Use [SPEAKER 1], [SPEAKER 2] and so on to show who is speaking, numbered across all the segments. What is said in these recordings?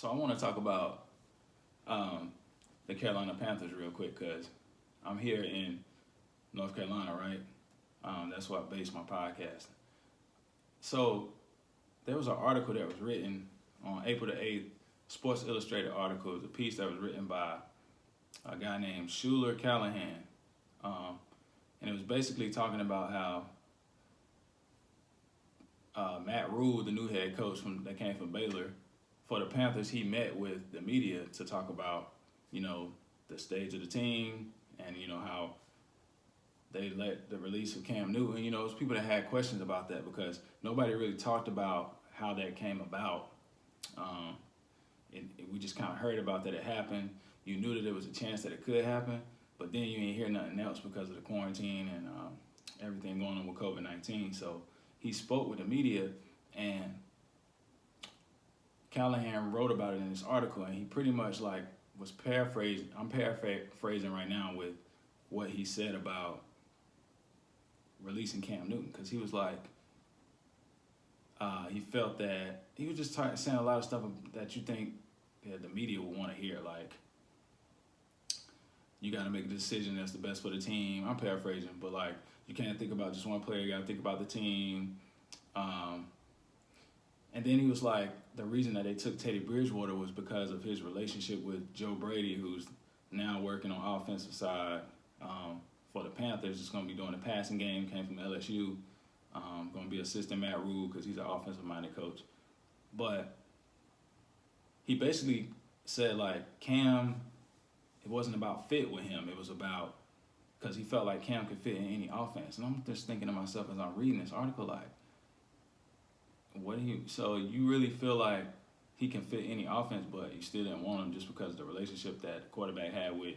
[SPEAKER 1] So I want to talk about um, the Carolina Panthers real quick because I'm here in North Carolina, right? That's where I base my podcast. So there was an article that was written on April the 8th, Sports Illustrated article. It was a piece that was written by a guy named Schuler Callahan. Um, and it was basically talking about how Matt Rule, the new head coach that came from Baylor, for the Panthers, he met with the media to talk about, the stage of the team and, how they let the release of Cam Newton. It was people that had questions about that because nobody really talked about how that came about. Um, we just kind of heard about that it happened. You knew that there was a chance that it could happen, but then you didn't hear nothing else because of the quarantine and everything going on with COVID-19. So he spoke with the media, and Callahan wrote about it in this article, and he pretty much was paraphrasing. I'm paraphrasing right now with what he said about releasing Cam Newton, because he was like, he felt that he was just saying a lot of stuff that you think that the media would want to hear, like you got to make a decision that's the best for the team. I'm paraphrasing, but you can't think about just one player. You got to think about the team. And then he was like, the reason that they took Teddy Bridgewater was because of his relationship with Joe Brady, who's now working on offensive side for the Panthers. Just going to be doing the passing game, came from LSU. Going to be assistant Matt Rule because he's an offensive-minded coach. But he basically said, Cam, it wasn't about fit with him. It was about, because he felt like Cam could fit in any offense. And I'm just thinking to myself as I'm reading this article, so you really feel like he can fit any offense, but you still didn't want him just because of the relationship that the quarterback had with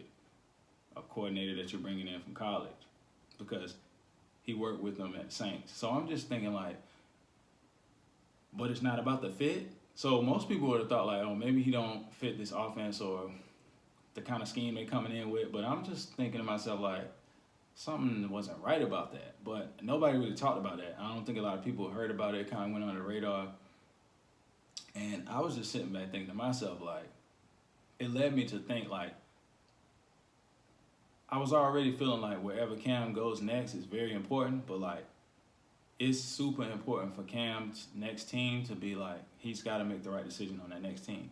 [SPEAKER 1] a coordinator that you're bringing in from college, because he worked with them at Saints. So I'm just thinking but it's not about the fit. So most people would have thought oh, maybe he don't fit this offense or the kind of scheme they coming in with. But I'm just thinking to myself something wasn't right about that. But nobody really talked about that. I don't think a lot of people heard about it. It kind of went under the radar. And I was just sitting back thinking to myself, it led me to think, I was already feeling wherever Cam goes next is very important, but, it's super important for Cam's next team to be, he's got to make the right decision on that next team.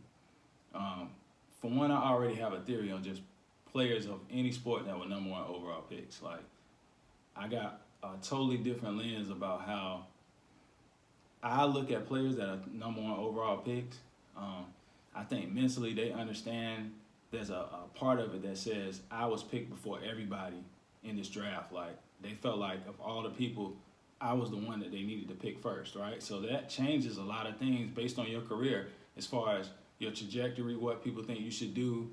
[SPEAKER 1] For one, I already have a theory on just players of any sport that were number one overall picks. I got a totally different lens about how I look at players that are number one overall picks. I think mentally they understand there's a part of it that says I was picked before everybody in this draft. They felt like of all the people, I was the one that they needed to pick first, right? So that changes a lot of things based on your career as far as your trajectory, what people think you should do,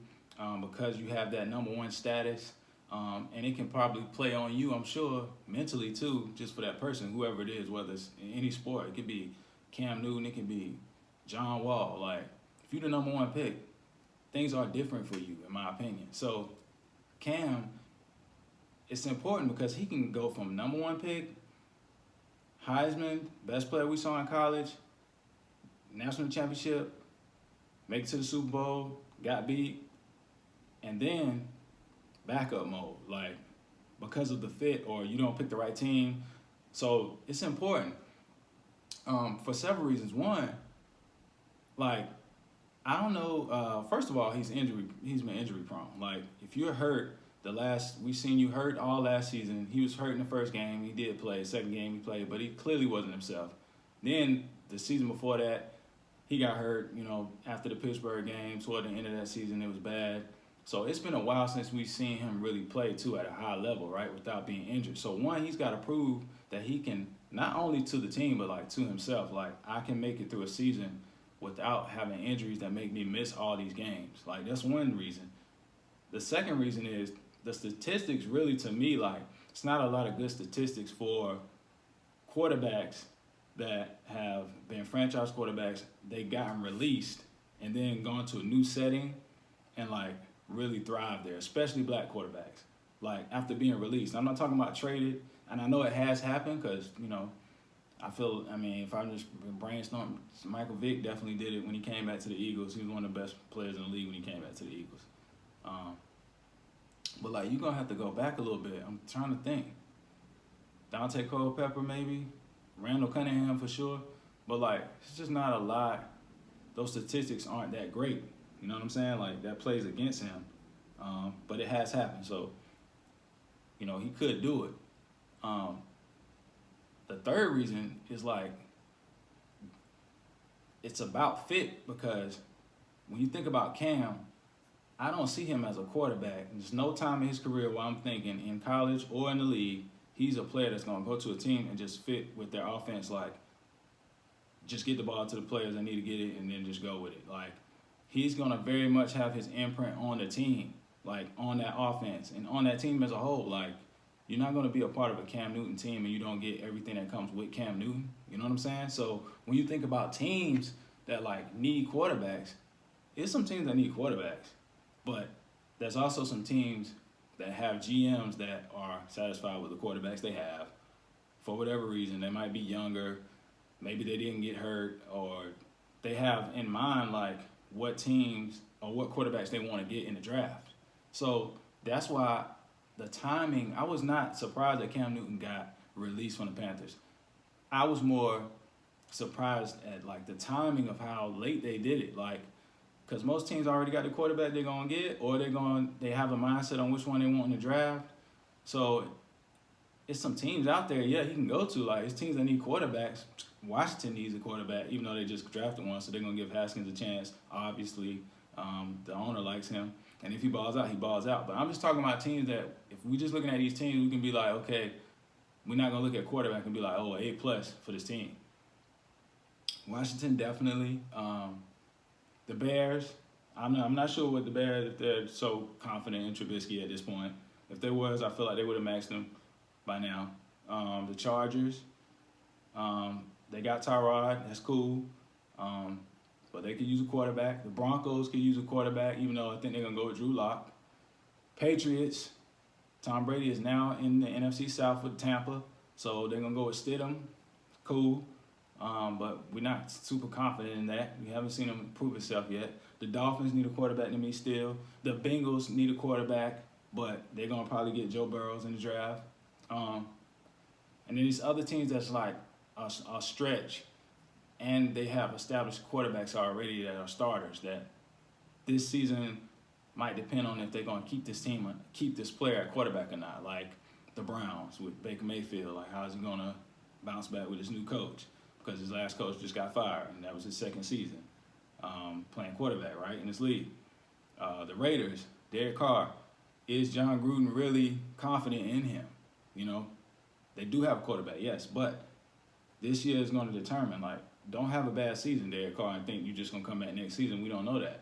[SPEAKER 1] because you have that number one status. And it can probably play on you, I'm sure, mentally too, just for that person, whoever it is, whether it's in any sport. It could be Cam Newton, it could be John Wall. If you're the number one pick, things are different for you, in my opinion. So Cam, it's important because he can go from number one pick, Heisman, best player we saw in college, national championship, make it to the Super Bowl, got beat, and then backup mode, because of the fit or you don't pick the right team. So it's important for several reasons. One, I don't know. First of all, he's been injury prone. If you're hurt, we seen you hurt all last season. He was hurt in the first game. He did play. Second game he played, but he clearly wasn't himself. Then the season before that, he got hurt. After the Pittsburgh game, toward the end of that season, it was bad. So it's been a while since we've seen him really play too at a high level, right, without being injured. So one, he's got to prove that he can, not only to the team but to himself. I can make it through a season without having injuries that make me miss all these games. That's one reason. The second reason is the statistics really, to me, it's not a lot of good statistics for quarterbacks that have been franchise quarterbacks. They gotten released and then gone to a new setting and really thrive there, especially black quarterbacks. After being released. I'm not talking about traded, and I know it has happened because, I mean, if I'm just brainstorming, Michael Vick definitely did it when he came back to the Eagles. He was one of the best players in the league when he came back to the Eagles. But like, you're gonna have to go back a little bit. I'm trying to think. Dante Culpepper maybe, Randall Cunningham for sure. But like, it's just not a lot. Those statistics aren't that great. You know what I'm saying? Like, that plays against him. But it has happened. So, you know, he could do it. The third reason is like, it's about fit, because when you think about Cam, I don't see him as a quarterback. There's no time in his career where I'm thinking in college or in the league, he's a player that's going to go to a team and just fit with their offense. Like, just get the ball to the players that need to get it and then just go with it. Like, he's going to very much have his imprint on the team, like on that offense and on that team as a whole. Like, you're not going to be a part of a Cam Newton team and you don't get everything that comes with Cam Newton. You know what I'm saying? So when you think about teams that like need quarterbacks, it's some teams that need quarterbacks, but there's also some teams that have GMs that are satisfied with the quarterbacks they have for whatever reason. They might be younger, maybe they didn't get hurt, or they have in mind like what teams or what quarterbacks they want to get in the draft. So that's why the timing, I was not surprised that Cam Newton got released from the Panthers. I was more surprised at like the timing of how late they did it. Like, because most teams already got the quarterback they're gonna get, or they have a mindset on which one they want in the draft. So it's some teams out there, yeah, he can go to. Like, it's teams that need quarterbacks. Washington needs a quarterback, even though they just drafted one, so they're gonna give Haskins a chance. Obviously, the owner likes him, and if he balls out, he balls out. But I'm just talking about teams that, if we just looking at these teams, we can be like, okay, we're not gonna look at quarterback and be like, oh, A+ for this team. Washington definitely. The Bears, I'm not sure what the Bears, if they're so confident in Trubisky at this point. If there was, I feel like they would have maxed him by now. The Chargers, they got Tyrod, that's cool. But they could use a quarterback. The Broncos could use a quarterback, even though I think they're going to go with Drew Lock. Patriots, Tom Brady is now in the NFC South with Tampa, so they're going to go with Stidham. Cool. But we're not super confident in that. We haven't seen him prove himself yet. The Dolphins need a quarterback to me still. The Bengals need a quarterback, but they're going to probably get Joe Burrows in the draft. And then these other teams that's like a stretch, and they have established quarterbacks already that are starters, that this season might depend on if they're going to keep this player at quarterback or not. Like the Browns with Baker Mayfield. Like, how is he going to bounce back with his new coach? Because his last coach just got fired, and that was his second season playing quarterback, right, in this league. The Raiders, Derek Carr, is John Gruden really confident in him? You know, they do have a quarterback, yes, but this year is going to determine, like, don't have a bad season, Derek Carr, and think you're just going to come back next season. We don't know that.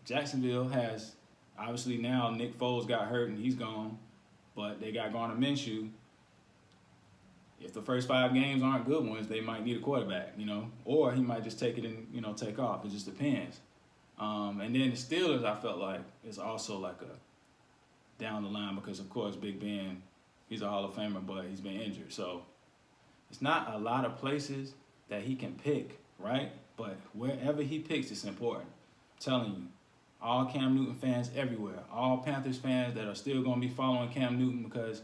[SPEAKER 1] Jacksonville has, obviously now Nick Foles got hurt and he's gone, but they got Garner Minshew. If the first 5 games aren't good ones, they might need a quarterback, you know, or he might just take it and, you know, take off. It just depends. And then the Steelers, I felt like, is also like a down the line because, of course, Big Ben, he's a Hall of Famer, but he's been injured. So it's not a lot of places that he can pick, right? But wherever he picks, it's important. I'm telling you, all Cam Newton fans everywhere, all Panthers fans that are still going to be following Cam Newton because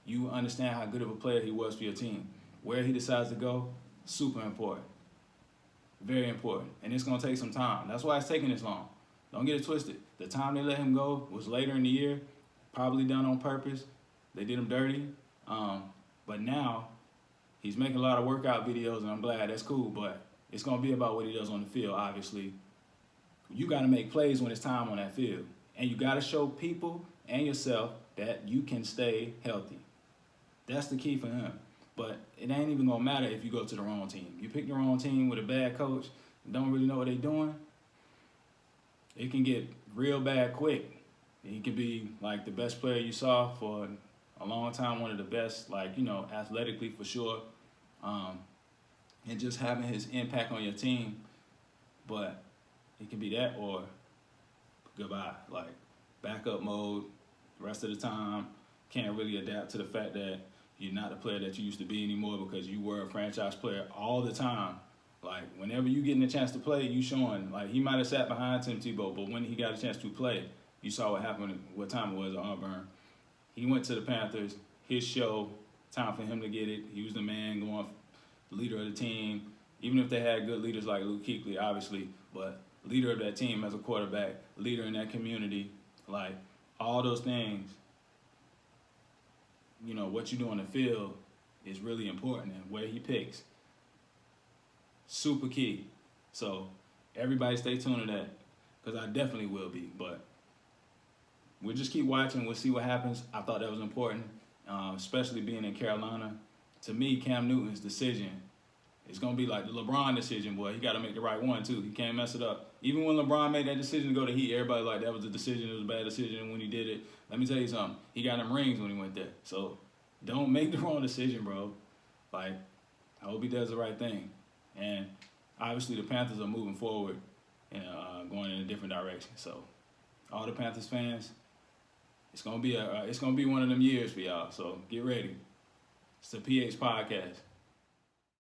[SPEAKER 1] you understand how good of a player he was for your team. Where he decides to go, super important. Very important. And it's going to take some time. That's why it's taking this long. Don't get it twisted. The time they let him go was later in the year, probably done on purpose. They did him dirty. But now he's making a lot of workout videos, and I'm glad. That's cool. But it's going to be about what he does on the field, obviously. You got to make plays when it's time on that field. And you got to show people and yourself that you can stay healthy. That's the key for him. But it ain't even going to matter if you go to the wrong team. You pick the wrong team with a bad coach, don't really know what they're doing, it can get real bad quick. He could be like the best player you saw for a long time, one of the best, like, you know, athletically for sure, and just having his impact on your team. But it can be that or goodbye, like backup mode the rest of the time. Can't really adapt to the fact that You're not the player that you used to be anymore because you were a franchise player all the time. Like, whenever you getting a chance to play, you showing. Like, he might have sat behind Tim Tebow, but when he got a chance to play, you saw what happened, what time it was at Auburn. He went to the Panthers, his show, time for him to get it. He was the man, going leader of the team. Even if they had good leaders like Luke Kuechly, obviously, but leader of that team as a quarterback, leader in that community, like, all those things, you know, what you do on the field is really important, and where he picks, super key. So everybody stay tuned to that, because I definitely will be. But we'll just keep watching. We'll see what happens. I thought that was important, especially being in Carolina. To me, Cam Newton's decision is going to be like the LeBron decision, boy. He got to make the right one, too. He can't mess it up. Even when LeBron made that decision to go to Heat, everybody like, that was a decision. It was a bad decision when he did it. Let me tell you something. He got them rings when he went there. So don't make the wrong decision, bro. Like, I hope he does the right thing. And obviously the Panthers are moving forward and going in a different direction. So all the Panthers fans, it's gonna be one of them years for y'all. So get ready. It's the PH Podcast.